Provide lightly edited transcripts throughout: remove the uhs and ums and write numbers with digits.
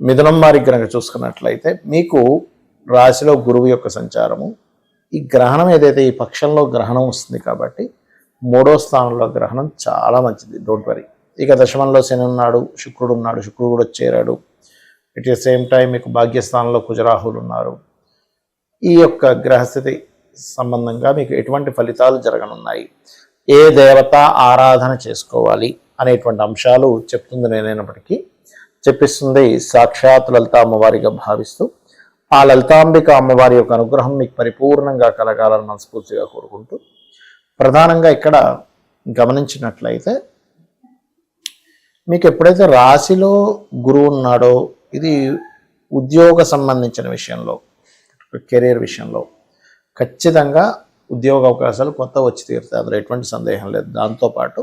మిథునం వారికి కనుక చూసుకున్నట్లయితే మీకు రాశిలో గురువు యొక్క సంచారము, ఈ గ్రహణం ఏదైతే ఈ పక్షంలో గ్రహణం వస్తుంది కాబట్టి 3వ స్థానంలో గ్రహణం చాలా మంచిది, డోంట్ వరీ. ఇక దశమంలో శని ఉన్నాడు, శుక్రుడు ఉన్నాడు, శుక్రుడు కూడా చేరాడు. ఎట్ ద సేమ్ టైం మీకు భాగ్యస్థానంలో కుజరాహులు ఉన్నారు. ఈ యొక్క గ్రహస్థితి సంబంధంగా మీకు ఎటువంటి ఫలితాలు జరగనున్నాయి, ఏ దేవత ఆరాధన చేసుకోవాలి అనేటువంటి అంశాలు చెప్తుంది నేనైనప్పటికీ చెప్పిస్తుంది సాక్షాత్ లలిత అమ్మవారిగా భావిస్తూ, ఆ లలితాంబిక అమ్మవారి యొక్క అనుగ్రహం మీకు పరిపూర్ణంగా కలగాలని మనస్ఫూర్తిగా కోరుకుంటూ, ప్రధానంగా ఇక్కడ గమనించినట్లయితే మీకు ఎప్పుడైతే రాశిలో గురువు ఉన్నాడో ఇది ఉద్యోగ సంబంధించిన విషయంలో, కెరీర్ విషయంలో ఖచ్చితంగా ఉద్యోగ అవకాశాలు కొత్త వచ్చి తీరుతాయి, అందులో ఎటువంటి సందేహం లేదు. దాంతోపాటు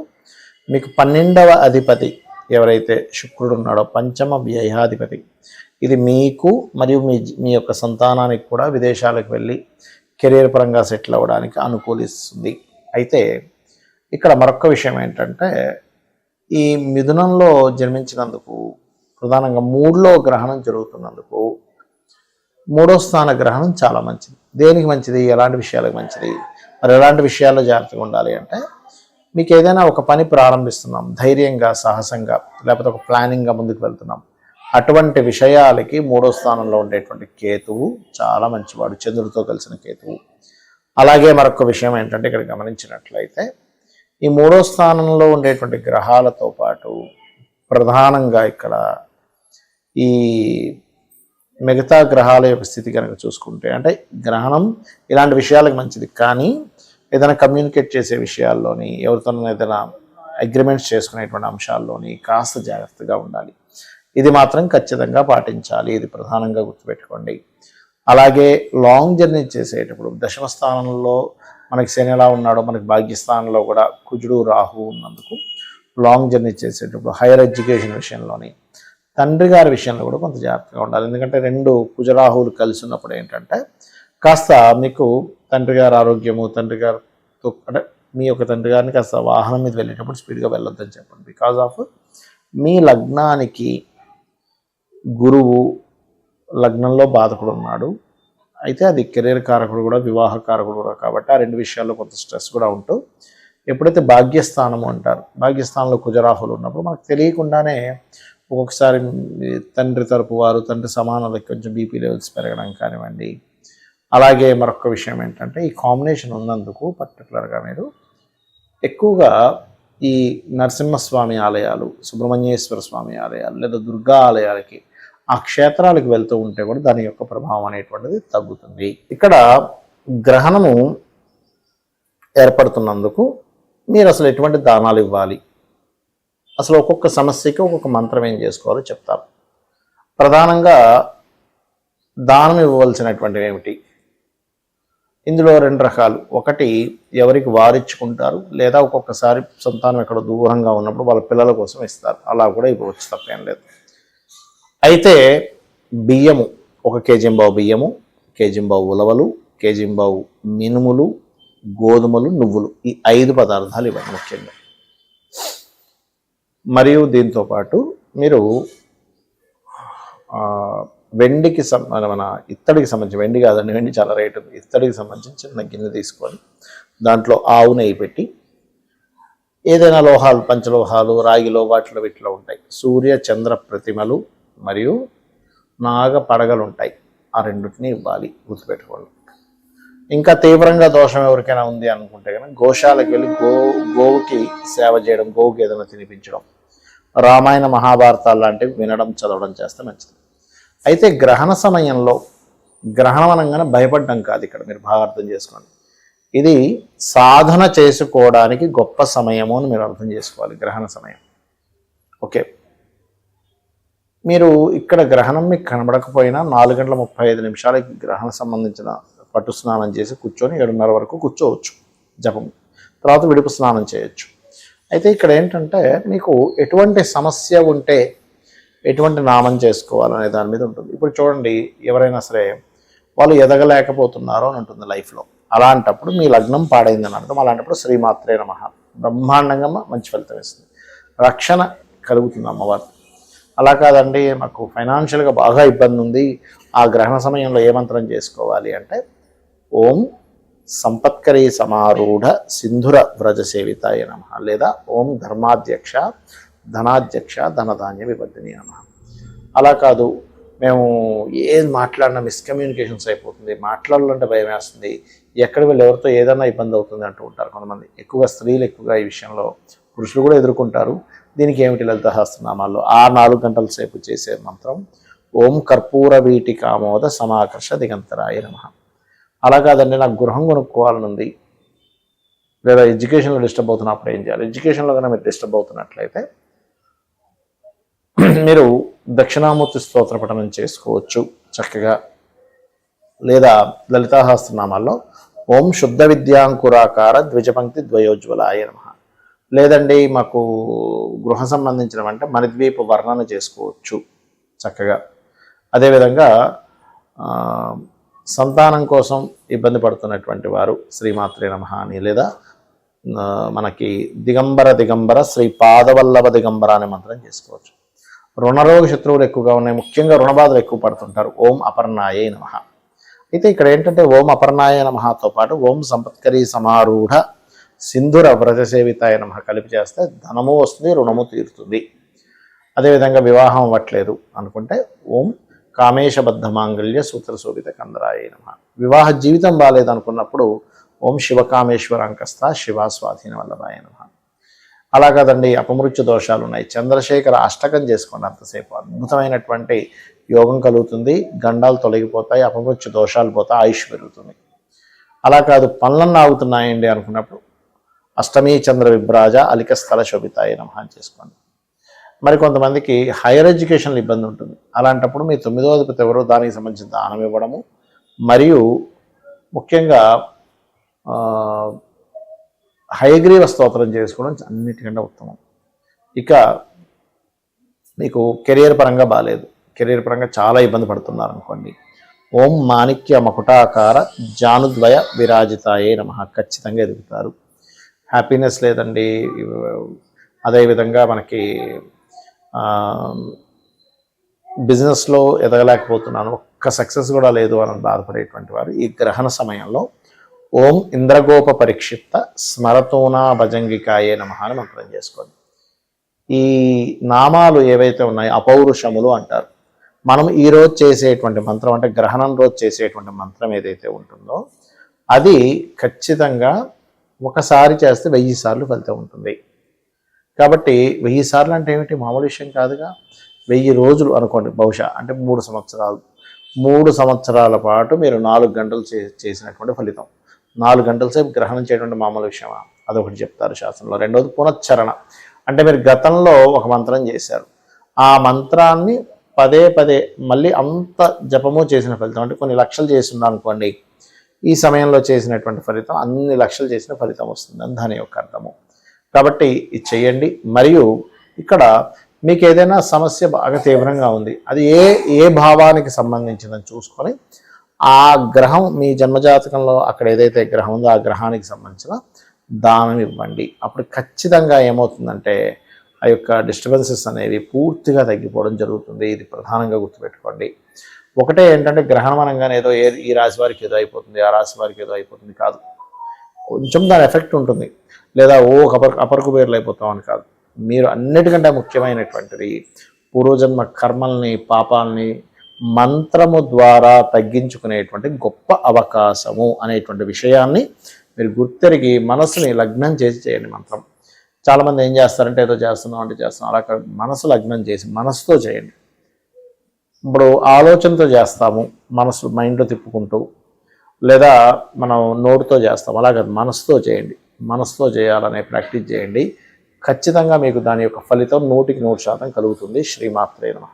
మీకు 12వ అధిపతి ఎవరైతే శుక్రుడు ఉన్నాడో పంచమ వ్యయాధిపతి, ఇది మీకు మరియు మీ యొక్క సంతానానికి కూడా విదేశాలకు వెళ్ళి కెరీర్ పరంగా సెటిల్ అవ్వడానికి అనుకూలిస్తుంది. అయితే ఇక్కడ మరొక విషయం ఏంటంటే ఈ మిథునంలో జన్మించినందుకు ప్రధానంగా 3లో గ్రహణం జరుగుతున్నందుకు 3వ స్థాన గ్రహణం చాలా మంచిది. దేనికి మంచిది, ఎలాంటి విషయాలకు మంచిది, మరి ఎలాంటి విషయాల్లో జాగ్రత్తగా ఉండాలి అంటే, మీకు ఏదైనా ఒక పని ప్రారంభిస్తున్నాం ధైర్యంగా సాహసంగా లేకపోతే ఒక ప్లానింగ్గా ముందుకు వెళ్తున్నాం, అటువంటి విషయాలకి 3వ స్థానంలో ఉండేటువంటి కేతువు చాలా మంచివాడు, చంద్రుడితో కలిసిన కేతువు. అలాగే మరొక విషయం ఏంటంటే ఇక్కడ గమనించినట్లయితే ఈ 3వ స్థానంలో ఉండేటువంటి గ్రహాలతో పాటు ప్రధానంగా ఇక్కడ ఈ మిగతా గ్రహాల యొక్క స్థితి కనుక చూసుకుంటే, అంటే గ్రహణం ఇలాంటి విషయాలకు మంచిది, కానీ ఏదైనా కమ్యూనికేట్ చేసే విషయాల్లోని ఎవరితోనైనా ఏదైనా అగ్రిమెంట్స్ చేసుకునేటువంటి అంశాల్లోని కాస్త జాగ్రత్తగా ఉండాలి. ఇది మాత్రం ఖచ్చితంగా పాటించాలి, ఇది ప్రధానంగా గుర్తుపెట్టుకోండి. అలాగే లాంగ్ జర్నీ చేసేటప్పుడు దశమ స్థానంలో మనకి శని ఎలా ఉన్నాడో మనకి భాగ్యస్థానంలో కూడా కుజుడు రాహు ఉన్నందుకు లాంగ్ జర్నీ చేసేటప్పుడు హైయర్ ఎడ్యుకేషన్ విషయంలోని తండ్రి గారి విషయంలో కూడా కొంత జాగ్రత్తగా ఉండాలి. ఎందుకంటే 2 కుజరాహువులు కలిసి ఉన్నప్పుడు ఏంటంటే కాస్త మీకు తండ్రి గారి ఆరోగ్యము, తండ్రి గారితో అంటే మీ యొక్క తండ్రి గారిని కాస్త వాహనం మీద వెళ్ళేటప్పుడు స్పీడ్గా వెళ్ళొద్దని చెప్పండి. బికాజ్ ఆఫ్ మీ లగ్నానికి గురువు లగ్నంలో బాధకుడు ఉన్నాడు, అయితే అది కెరీర్ కారకుడు కూడా వివాహ కారకుడు కూడా, కాబట్టి ఆ 2 విషయాల్లో కొంత స్ట్రెస్ కూడా ఉంటూ, ఎప్పుడైతే భాగ్యస్థానము అంటారు, భాగ్యస్థానంలో కుజరాహులు ఉన్నప్పుడు మనకు తెలియకుండానే ఒక్కొక్కసారి తండ్రి తరపు వారు తండ్రి సమానాలకి కొంచెం బీపీ లెవెల్స్ పెరగడం కానివ్వండి. అలాగే మరొక విషయం ఏంటంటే ఈ కాంబినేషన్ ఉన్నందుకు పర్టికులర్గా మీరు ఎక్కువగా ఈ నరసింహస్వామి ఆలయాలు, సుబ్రహ్మణ్యేశ్వర స్వామి ఆలయాలు లేదా దుర్గా ఆలయాలకి ఆ క్షేత్రాలకు వెళ్తూ ఉంటే కూడా దాని యొక్క ప్రభావం అనేటువంటిది తగ్గుతుంది. ఇక్కడ గ్రహణము ఏర్పడుతున్నందుకు మీరు అసలు ఎటువంటి దానాలు ఇవ్వాలి, అసలు ఒక్కొక్క సమస్యకి ఒక్కొక్క మంత్రం ఏం చేసుకోవాలో చెప్తారు. ప్రధానంగా దానం ఇవ్వవలసినటువంటివి ఏమిటి, ఇందులో 2 రకాలు. ఒకటి ఎవరికి వారిచ్చుకుంటారు, లేదా ఒక్కొక్కసారి సంతానం ఎక్కడో దూరంగా ఉన్నప్పుడు వాళ్ళ పిల్లల కోసం ఇస్తారు, అలా కూడా ఇవ్వచ్చు, తప్పేం లేదు. అయితే బియ్యము 1 కేజీంబావు బియ్యము, కేజీంబావు ఉలవలు, కేజీంబావు మినుములు, గోధుమలు, నువ్వులు, ఈ 5 పదార్థాలు ఇవ్వండి ముఖ్యంగా. మరియు దీంతోపాటు మీరు వెండికి మన ఇత్తడికి సంబంధించి, వెండి కాదండి, వెండి చాలా రేటు ఉంది, ఇత్తడికి సంబంధించి చిన్న గిన్నె తీసుకొని దాంట్లో ఆవు నెయ్యి పెట్టి, ఏదైనా లోహాలు పంచలోహాలు రాగిలో వాటిలో వీటిలో ఉంటాయి, సూర్య చంద్ర ప్రతిమలు మరియు నాగ పడగలు ఉంటాయి, ఆ 2టిని ఇవ్వాలి, గుర్తుపెట్టుకోండి. ఇంకా తీవ్రంగా దోషం ఎవరికైనా ఉంది అనుకుంటే కనుక గోశాలకు వెళ్ళి గోవుకి సేవ చేయడం, గోవుకి ఏదైనా తినిపించడం, రామాయణ మహాభారతాలు లాంటివి వినడం చదవడం చేస్తే మంచిది. అయితే గ్రహణ సమయంలో, గ్రహణం అనగానే భయపడడం కాదు, ఇక్కడ మీరు బాగా అర్థం చేసుకోండి, ఇది సాధన చేసుకోవడానికి గొప్ప సమయము అని మీరు అర్థం చేసుకోవాలి. గ్రహణ సమయం ఓకే, మీరు ఇక్కడ గ్రహణం మీకు కనబడకపోయినా 4:35 గ్రహణ సంబంధించిన పట్టు స్నానం చేసి కూర్చొని 7:30 వరకు కూర్చోవచ్చు జపం, తర్వాత విడుపు స్నానం చేయొచ్చు. అయితే ఇక్కడ ఏంటంటే మీకు ఎటువంటి సమస్య ఉంటే ఎటువంటి నామం చేసుకోవాలనే దాని మీద ఉంటుంది. ఇప్పుడు చూడండి, ఎవరైనా సరే వాళ్ళు ఎదగలేకపోతున్నారో అని ఉంటుంది లైఫ్లో, అలాంటప్పుడు మీ లగ్నం పాడైందని అర్థం. అలాంటప్పుడు శ్రీమాత్రే నమః బ్రహ్మాండంగా మంచి ఫలితం ఇస్తుంది, రక్షణ కలుగుతుంది అమ్మవారు. అలా కాదండి మాకు ఫైనాన్షియల్గా బాగా ఇబ్బంది ఉంది, ఆ గ్రహణ సమయంలో ఏ మంత్రం చేసుకోవాలి అంటే ఓం సంపత్కరీ సమారూఢ సింధుర వ్రజ సేవితాయ నమ, లేదా ఓం ధర్మాధ్యక్ష ధనాధ్యక్ష ధనధాన్య విపత్తిని నమ. అలా కాదు మేము ఏది మాట్లాడినా మిస్కమ్యూనికేషన్స్ అయిపోతుంది, మాట్లాడాలంటే భయం వేస్తుంది, ఎక్కడ వీళ్ళు ఎవరితో ఏదైనా ఇబ్బంది అవుతుంది అంటూ ఉంటారు కొంతమంది. ఎక్కువగా స్త్రీలు ఎక్కువగా ఈ విషయంలో, పురుషులు కూడా ఎదుర్కొంటారు. దీనికి ఏమిటి లలిత సహస్రనామాల్లో ఆ 4 గంటల సేపు చేసే మంత్రం ఓం కర్పూర వీటికామోద సమాకర్ష దిగంతరాయ నమ. అలా కాదండి నాకు గృహం కొనుక్కోవాలనుంది, లేదా ఎడ్యుకేషన్లో డిస్టర్బ్ అవుతున్నప్పుడు ఏం చేయాలి? ఎడ్యుకేషన్లో కన్నా మీరు డిస్టర్బ్ అవుతున్నట్లయితే మీరు దక్షిణామూర్తి స్తోత్ర పఠనం చేసుకోవచ్చు చక్కగా, లేదా లలితాసహస్రనామాల్లో ఓం శుద్ధ విద్యాంకురాకార ద్విజపంక్తి ద్వయోజ్వలాయ నమ. లేదండి మాకు గృహ సంబంధించిన అంటే మణిద్వీప వర్ణన చేసుకోవచ్చు చక్కగా. అదేవిధంగా సంతానం కోసం ఇబ్బంది పడుతున్నటువంటి వారు శ్రీమాత్రే నమః అని, లేదా మనకి దిగంబర శ్రీ పాదవల్లభ దిగంబర అనే మంత్రం చేసుకోవచ్చు. రుణరోగ శత్రువులు ఎక్కువగా ఉన్నాయి, ముఖ్యంగా రుణబాధలు ఎక్కువ పడుతుంటారు, ఓం అపర్ణాయే నమః. అయితే ఇక్కడ ఏంటంటే ఓం అపర్ణాయ నమఃతో పాటు ఓం సంపత్కరీ సమారూఢ సింధుర వ్రజసేవితాయ నమః కలిపి చేస్తే ధనము వస్తుంది, రుణము తీరుతుంది. అదేవిధంగా వివాహం అవ్వట్లేదు అనుకుంటే ఓం కామేశబద్ధ మాంగళ్య సూత్ర శోభిత కందరాయ నమః. వివాహ జీవితం బాగాలేదు అనుకున్నప్పుడు ఓం శివకామేశ్వరాంకస్థ శివ స్వాధీన వల్లభాయ నమః. అలా కాదండి అపమృత్యు దోషాలు ఉన్నాయి, చంద్రశేఖర అష్టకం చేసుకోండి, అంతసేపు అద్భుతమైనటువంటి యోగం కలుగుతుంది, గండాలు తొలగిపోతాయి, అపమృత్యు దోషాలు పోతాయి, ఆయుష్ పెరుగుతుంది. అలా కాదు పనులన్నీ ఆగుతున్నాయండి అనుకున్నప్పుడు అష్టమీ చంద్ర విభ్రాజ అలిక స్థల శోభితాయ నమః అని చేసుకోండి. మరి కొంతమందికి హైయర్ ఎడ్యుకేషన్లో ఇబ్బంది ఉంటుంది, అలాంటప్పుడు మీ 9వ అధిపతి ఎవరో దానికి సంబంధించిన దానం ఇవ్వడము, మరియు ముఖ్యంగా హయగ్రీవ స్తోత్రం చేసుకోవడం అన్నిటికంటే ఉత్తమం. ఇక మీకు కెరియర్ పరంగా బాగాలేదు, కెరీర్ పరంగా చాలా ఇబ్బంది పడుతున్నారు అనుకోండి, ఓం మాణిక్య మకుటాకార జానుద్వయ విరాజితాయే నమః ఖచ్చితంగా ఎదుగుతారు. హ్యాపీనెస్ లేదండి, అదేవిధంగా మనకి బిజినెస్లో ఎదగలేకపోతున్నాను, ఒక్క సక్సెస్ కూడా లేదు అని బాధపడేటువంటి వారు ఈ గ్రహణ సమయంలో ఓం ఇంద్రగోప పరిక్షిప్త స్మరతోనా భజంగికాయే నమః అని మంత్రం చేసుకోండి. ఈ నామాలు ఏవైతే ఉన్నాయో అపౌరుషములు అంటారు. మనం ఈరోజు చేసేటువంటి మంత్రం అంటే గ్రహణం రోజు చేసేటువంటి మంత్రం ఏదైతే ఉంటుందో అది ఖచ్చితంగా ఒకసారి చేస్తే 1000 సార్లు ఫలితం ఉంటుంది. కాబట్టి 1000 సార్లు అంటే ఏమిటి, మామూలు విషయం కాదుగా. 1000 రోజులు అనుకోండి బహుశా, అంటే 3 సంవత్సరాలు. 3 సంవత్సరాల పాటు మీరు 4 గంటలు చేసినటువంటి ఫలితం. 4 గంటల సేపు గ్రహణం చేయడం మామూలు విషయమా? అదొకటి చెప్తారు శాస్త్రంలో. రెండవది పునశ్చరణ, అంటే మీరు గతంలో ఒక మంత్రం చేశారు, ఆ మంత్రాన్ని పదే మళ్ళీ అంత జపము చేసిన ఫలితం, అంటే కొన్ని లక్షలు చేస్తున్నారు అనుకోండి, ఈ సమయంలో చేసినటువంటి ఫలితం అన్ని లక్షలు చేసిన ఫలితం వస్తుందని దాని యొక్క అర్థము. కాబట్టి ఇది చేయండి. మరియు ఇక్కడ మీకు ఏదైనా సమస్య బాగా తీవ్రంగా ఉంది, అది ఏ భావానికి సంబంధించిందని చూసుకొని ఆ గ్రహం మీ జన్మజాతకంలో అక్కడ ఏదైతే గ్రహం ఉందో ఆ గ్రహానికి సంబంధించిన దానం ఇవ్వండి. అప్పుడు ఖచ్చితంగా ఏమవుతుందంటే ఆ యొక్క డిస్టర్బెన్సెస్ అనేవి పూర్తిగా తగ్గిపోవడం జరుగుతుంది. ఇది ప్రధానంగా గుర్తుపెట్టుకోండి. ఒకటే ఏంటంటే గ్రహణం అనగానే ఏదో ఈ రాశి వారికి ఏదో అయిపోతుంది, ఆ రాశి వారికి ఏదో అయిపోతుంది కాదు, కొంచెం దాని ఎఫెక్ట్ ఉంటుంది. లేదా అపర కుబేర్లు అయిపోతామని కాదు. మీరు అన్నిటికంటే ముఖ్యమైనటువంటిది పూర్వజన్మ కర్మల్ని పాపాలని మంత్రము ద్వారా తగ్గించుకునేటువంటి గొప్ప అవకాశము అనేటువంటి విషయాన్ని మీరు గుర్తెరిగి మనసుని లగ్నం చేసి చేయండి. మంత్రం చాలామంది ఏం చేస్తారంటే ఏదో చేస్తున్నాం అంటే చేస్తున్నాం, అలా మనసు లగ్నం చేసి మనసుతో చేయండి. ఇప్పుడు ఆలోచనతో చేస్తాము, మనసు మైండ్లో తిప్పుకుంటూ, లేదా మనం నోటితో చేస్తాం, అలాగే మనసుతో చేయండి. మనసుతో చేయాలనే ప్రాక్టీస్ చేయండి. ఖచ్చితంగా మీకు దాని యొక్క ఫలితం 100% కలుగుతుంది. శ్రీమాత్రే నమః.